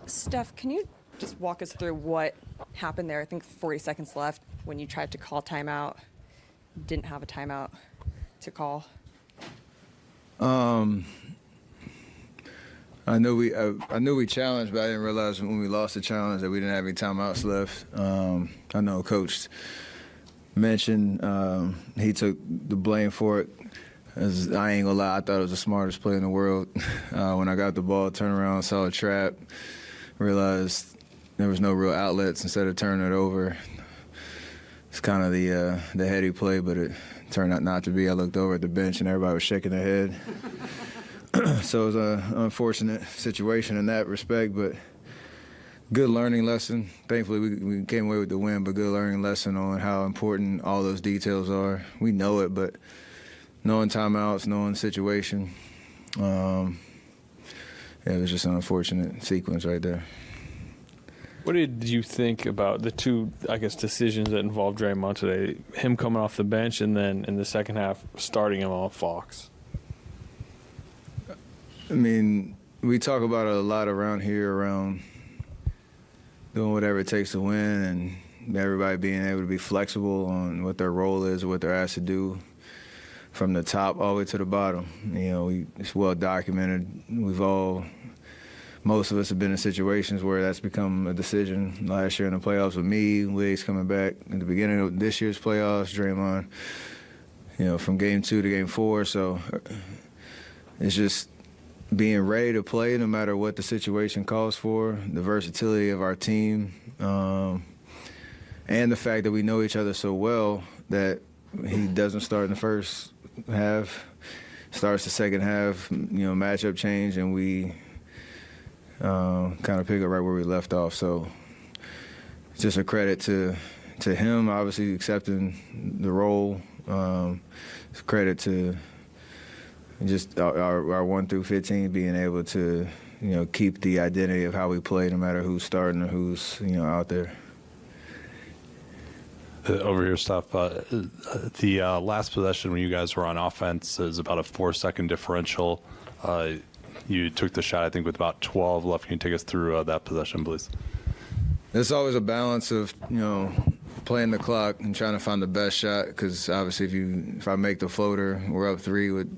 Steph, can you just walk us through what happened there? I think 40 seconds left when you tried to call timeout, didn't have a timeout to call. I knew we challenged, but I didn't realize when we lost the challenge that we didn't have any timeouts left. I know Coach mentioned he took the blame for it. As I ain't gonna lie, I thought it was the smartest play in the world. When I got the ball, turned around, saw a trap, realized there was no real outlets. Instead of turning it over, it's kind of the heady play, but it turned out not to be. I looked over at the bench and everybody was shaking their head. So it was an unfortunate situation in that respect, but good learning lesson. Thankfully, we came away with the win, but good learning lesson on how important all those details are. We know it, but knowing timeouts, knowing the situation, it was just an unfortunate sequence right there. What did you think about the two, decisions that involved Draymond today? Him coming off the bench and then in the second half starting him on Fox. I mean, we talk about it a lot around here, around doing whatever it takes to win and everybody being able to be flexible on what their role is or what they're asked to do from the top all the way to the bottom. You know, it's well documented. Most of us have been in situations where that's become a decision. Last year in the playoffs with me, Wiggins coming back at the beginning of this year's playoffs, Draymond, from game 2 to game 4. So it's just being ready to play no matter what the situation calls for, the versatility of our team, and the fact that we know each other so well that he doesn't start in the first half, starts the second half, matchup change, and we kind of pick up right where we left off. So it's just a credit to him, obviously accepting the role. It's a credit to just our 1 through 15 being able to, keep the identity of how we play no matter who's starting or who's, out there. Over here, Steph, the last possession when you guys were on offense is about a 4-second differential. You took the shot, I think, with about 12 left. Can you take us through that possession, please? It's always a balance of, playing the clock and trying to find the best shot, because obviously if I make the floater, we're up 3 with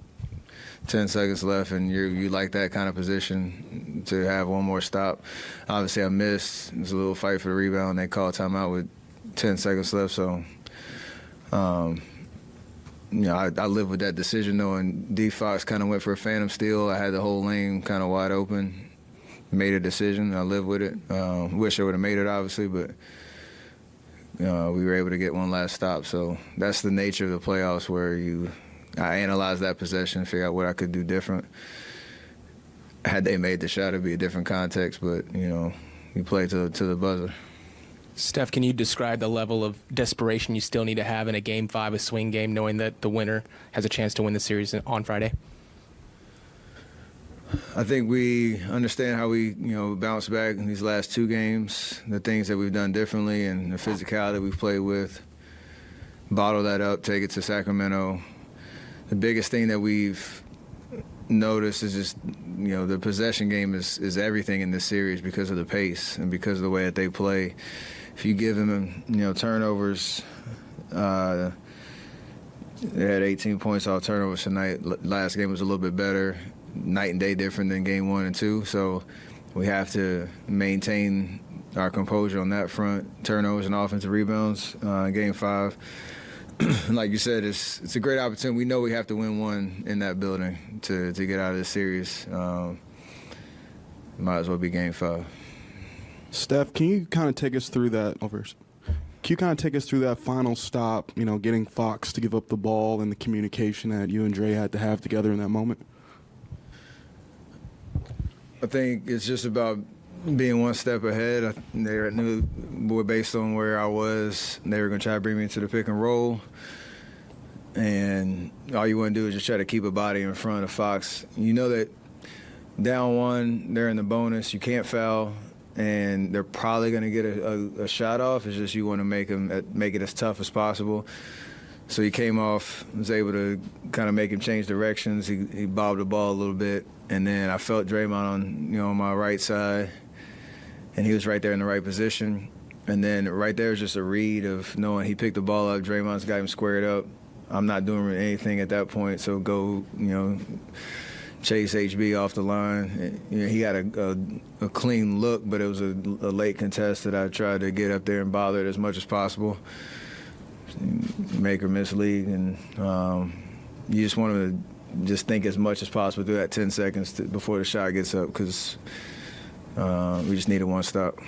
10 seconds left, and you like that kind of position to have one more stop. Obviously, I missed. It was a little fight for the rebound. They called timeout with 10 seconds left, so I live with that decision knowing D. Fox kind of went for a phantom steal. I had the whole lane kind of wide open, made a decision. I live with it. Wish I would have made it, obviously, but we were able to get one last stop. So that's the nature of the playoffs, where I analyzed that possession, figure out what I could do different. Had they made the shot, it'd be a different context, but you play to the buzzer. Steph, can you describe the level of desperation you still need to have in a Game 5, a swing game, knowing that the winner has a chance to win the series on Friday? I think we understand how we, bounce back in these last 2 games, the things that we've done differently and the physicality we've played with. Bottle that up, take it to Sacramento. The biggest thing that we've noticed is just, the possession game is everything in this series because of the pace and because of the way that they play. If you give them, turnovers, they had 18 points off turnovers tonight. Last game was a little bit better, night and day different than game 1 and 2. So we have to maintain our composure on that front. Turnovers and offensive rebounds in game 5. Like you said, it's a great opportunity. We know we have to win one in that building to get out of this series. Might as well be game 5. Steph, can you kind of take us through that final stop, getting Fox to give up the ball and the communication that you and Dre had to have together in that moment? I think it's just about being one step ahead. They knew, based on where I was, they were going to try to bring me into the pick and roll. And all you want to do is just try to keep a body in front of Fox. You know that down 1, they're in the bonus. You can't foul, and they're probably going to get a shot off. It's just you want to make it as tough as possible. So he came off, was able to kind of make him change directions. He bobbed the ball a little bit, and then I felt Draymond on my right side. and he was right there in the right position. And then right there is just a read of knowing he picked the ball up, Draymond's got him squared up. I'm not doing anything at that point, so go, chase HB off the line. He had a clean look, but it was a late contest that I tried to get up there and bother it as much as possible, make or miss lead. And you just want to just think as much as possible through that 10 seconds before the shot gets up, because we just needed one stop.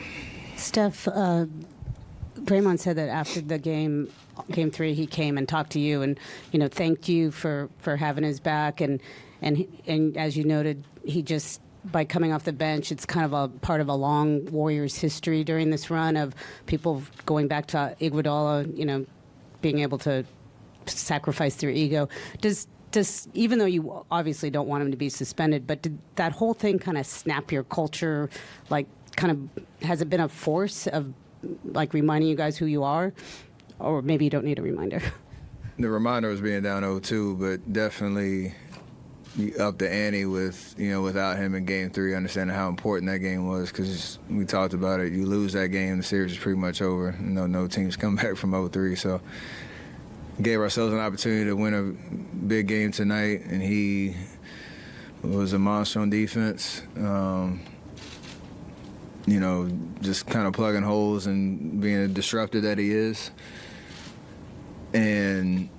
Steph, Draymond said that after the game 3, he came and talked to you and, thanked you for having his back. And as you noted, he just, by coming off the bench, it's kind of a part of a long Warriors history during this run of people going back to Iguodala, being able to sacrifice their ego. Does even though you obviously don't want him to be suspended, but did that whole thing kind of snap your culture? Like, has it been a force of, like, reminding you guys who you are? Or maybe you don't need a reminder. The reminder was being down 0-2, but definitely up the ante with, without him in Game 3, understanding how important that game was, because we talked about it. You lose that game, the series is pretty much over. No teams come back from 0-3, so gave ourselves an opportunity to win a big game tonight, and he was a monster on defense. Just kind of plugging holes and being a disruptor that he is. And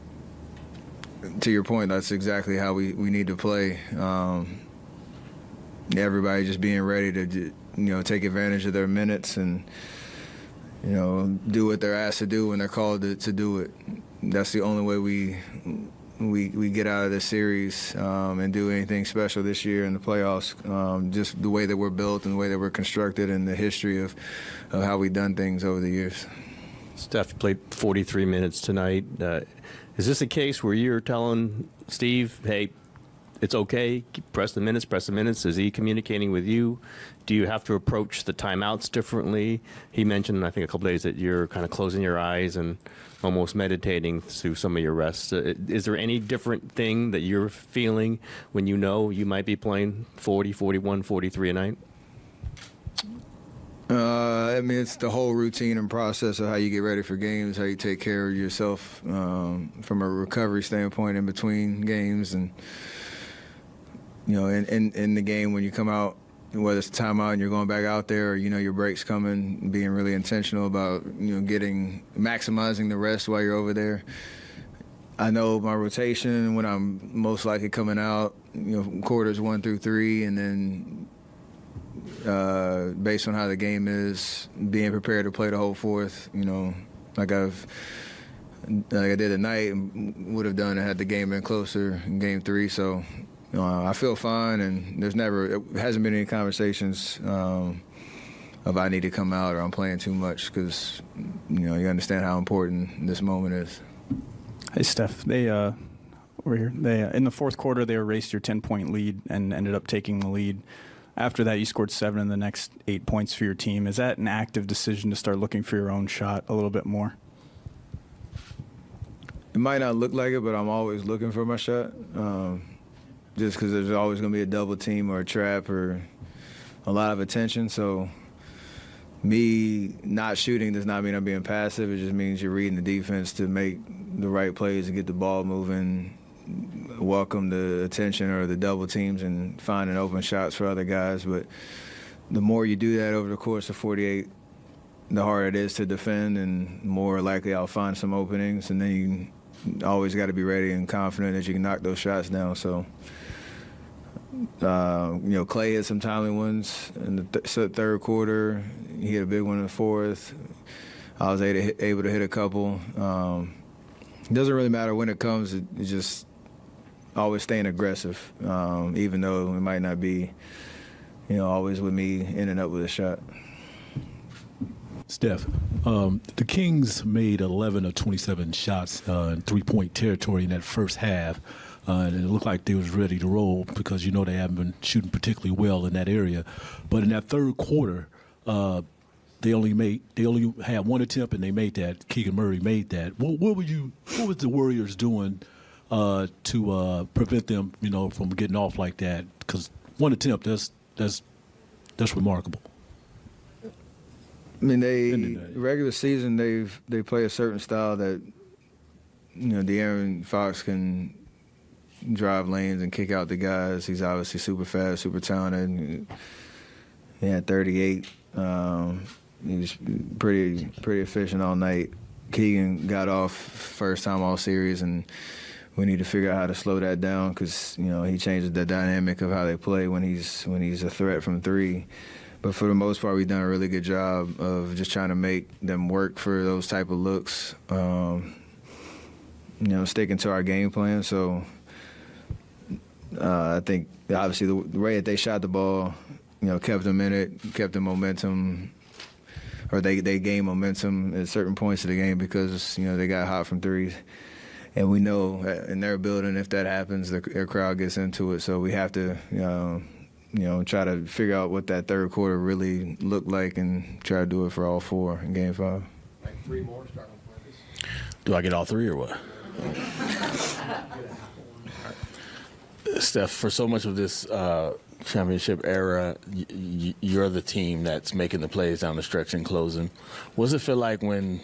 to your point, that's exactly how we need to play. Everybody just being ready to, take advantage of their minutes and, do what they're asked to do when they're called to do it. That's the only way we get out of this series and do anything special this year in the playoffs. Just the way that we're built and the way that we're constructed and the history of how we've done things over the years. Steph played 43 minutes tonight. Is this a case where you're telling Steve, hey, it's okay, press the minutes? Is he communicating with you? Do you have to approach the timeouts differently? He mentioned, I think, a couple days that you're kind of closing your eyes and almost meditating through some of your rests. Is there any different thing that you're feeling when you know you might be playing 40, 41, 43 a night? It's the whole routine and process of how you get ready for games, how you take care of yourself from a recovery standpoint in between games, and in the game when you come out, whether it's a timeout and you're going back out there, or your break's coming, being really intentional about maximizing the rest while you're over there. I know my rotation when I'm most likely coming out, quarters 1 through 3, and then based on how the game is, being prepared to play the whole fourth, like I did tonight and would have done had the game been closer in Game 3. So I feel fine, and it hasn't been any conversations of I need to come out or I'm playing too much, because you understand how important this moment is. Hey Steph, they over here. They in the fourth quarter they erased your 10-point lead and ended up taking the lead. After that, you scored 7 in the next 8 points for your team. Is that an active decision to start looking for your own shot a little bit more? It might not look like it, but I'm always looking for my shot. Just because there's always going to be a double team or a trap or a lot of attention. So me not shooting does not mean I'm being passive. It just means you're reading the defense to make the right plays and get the ball moving, welcome the attention or the double teams and finding open shots for other guys. But the more you do that over the course of 48, the harder it is to defend, and more likely I'll find some openings. And then you always got to be ready and confident that you can knock those shots down. So Clay had some timely ones in the third quarter. He hit a big one in the fourth. I was able to hit a couple. It doesn't really matter when it comes. It's just always staying aggressive, even though it might not be, always with me ending up with a shot. Steph, the Kings made 11 of 27 shots in three-point territory in that first half. And it looked like they was ready to roll because they haven't been shooting particularly well in that area. But in that third quarter, they only had one attempt and they made that. Keegan Murray made that. What was the Warriors doing to prevent them, from getting off like that? Because one attempt, that's remarkable. I mean, regular season they play a certain style that De'Aaron Fox can drive lanes and kick out the guys. He's obviously super fast, super talented. He had 38. He was pretty efficient all night. Keegan got off first time all series, and we need to figure out how to slow that down because he changes the dynamic of how they play when he's a threat from three. But for the most part, we've done a really good job of just trying to make them work for those type of looks. Sticking to our game plan. So I think obviously the way that they shot the ball, kept them in it, kept the momentum, or they gained momentum at certain points of the game because they got hot from threes. And we know in their building, if that happens, their crowd gets into it. So we have to, try to figure out what that third quarter really looked like and try to do it for all four in Game 5. Like 3 more starting points. Do I get all 3 or what? Steph, for so much of this championship era, you're the team that's making the plays down the stretch and closing. What does it feel like when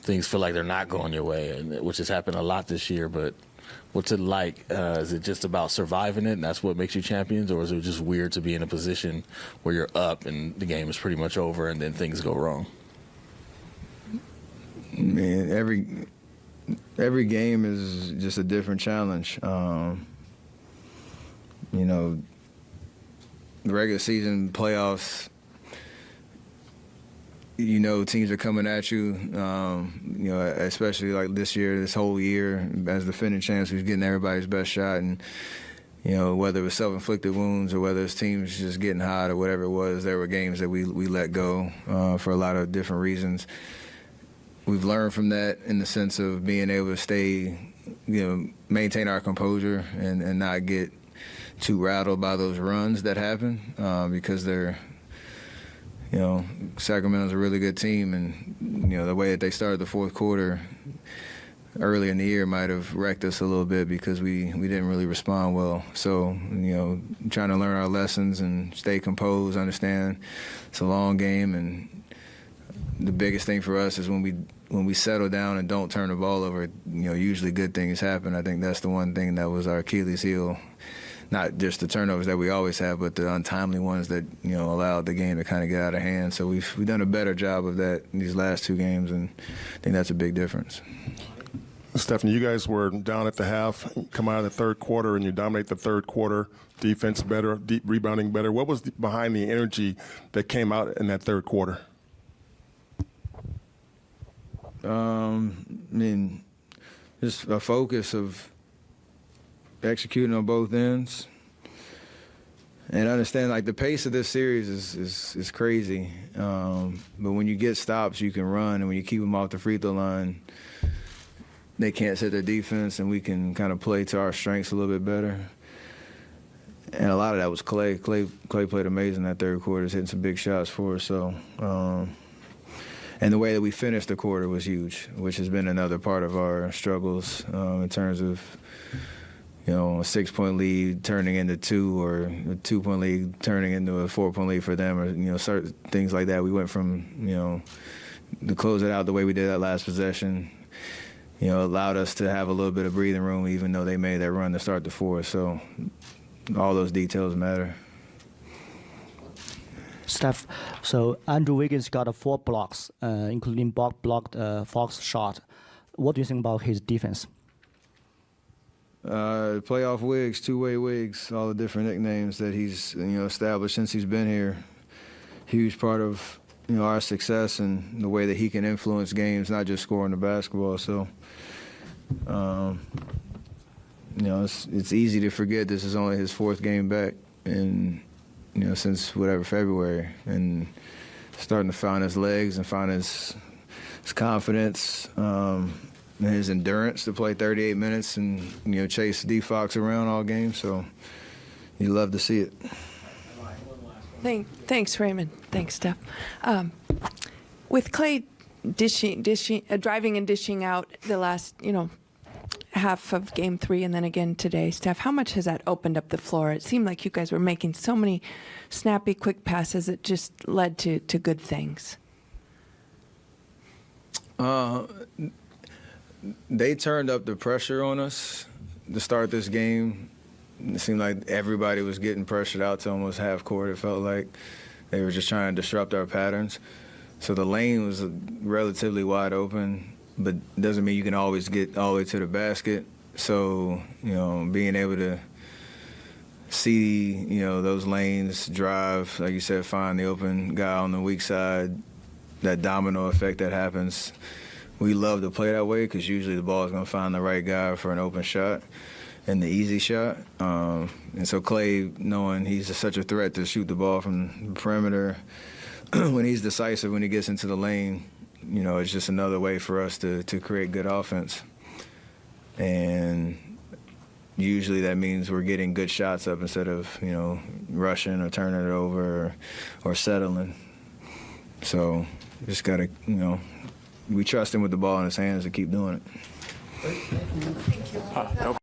things feel like they're not going your way, which has happened a lot this year, but what's it like? Is it just about surviving it and that's what makes you champions, or is it just weird to be in a position where you're up and the game is pretty much over and then things go wrong? Man, every game is just a different challenge. The regular season playoffs, teams are coming at you, especially like this year, this whole year, as defending champs, we're getting everybody's best shot. And, whether it was self-inflicted wounds or whether it's teams just getting hot or whatever it was, there were games that we let go for a lot of different reasons. We've learned from that in the sense of being able to stay, maintain our composure and not get too rattled by those runs that happen because they're, Sacramento's a really good team, and the way that they started the fourth quarter early in the year might have wrecked us a little bit because we didn't really respond well. So, trying to learn our lessons and stay composed, understand it's a long game, and the biggest thing for us is when we settle down and don't turn the ball over, usually good things happen. I think that's the one thing that was our Achilles heel. Not just the turnovers that we always have, but the untimely ones that allowed the game to kind of get out of hand. So we've done a better job of that in these last 2 games, and I think that's a big difference. Stephanie, you guys were down at the half, come out of the third quarter, and you dominate the third quarter. Defense better, deep rebounding better. What was behind the energy that came out in that third quarter? Just a focus of executing on both ends, and understand like the pace of this series is crazy. But when you get stops, you can run, and when you keep them off the free throw line, they can't set their defense, and we can kind of play to our strengths a little bit better. And a lot of that was Clay. Clay played amazing that third quarter, hitting some big shots for us. So, and the way that we finished the quarter was huge, which has been another part of our struggles in terms of a 6-point lead turning into 2, or a 2-point lead turning into a 4-point lead for them, or certain things like that. We went from to close it out the way we did that last possession. Allowed us to have a little bit of breathing room, even though they made that run to start the fourth. So all those details matter. Steph, so Andrew Wiggins got 4 blocks, including blocked Fox shot. What do you think about his defense? Playoff Wiggs, two-way Wiggs, all the different nicknames that he's established since he's been here. Huge part of our success and the way that he can influence games, not just scoring the basketball. So, it's easy to forget this is only his 4th game back, and since February, and starting to find his legs and find his confidence. And his endurance to play 38 minutes and chase D Fox around all game. So you love to see it. Thanks, Raymond. Thanks, Steph. With Clay driving and dishing out the last half of Game 3 and then again today, Steph, how much has that opened up the floor? It seemed like you guys were making so many snappy, quick passes that just led to good things. They turned up the pressure on us to start this game. It seemed like everybody was getting pressured out to almost half court, it felt like. They were just trying to disrupt our patterns. So the lane was relatively wide open, but doesn't mean you can always get all the way to the basket. So, being able to see, those lanes, drive, like you said, find the open guy on the weak side, that domino effect that happens. We love to play that way because usually the ball is going to find the right guy for an open shot and the easy shot. And so Clay, knowing he's such a threat to shoot the ball from the perimeter, when he's decisive, when he gets into the lane, it's just another way for us to create good offense. And usually that means we're getting good shots up instead of, rushing or turning it over or settling. So just got to, we trust him with the ball in his hands to keep doing it. Thank you.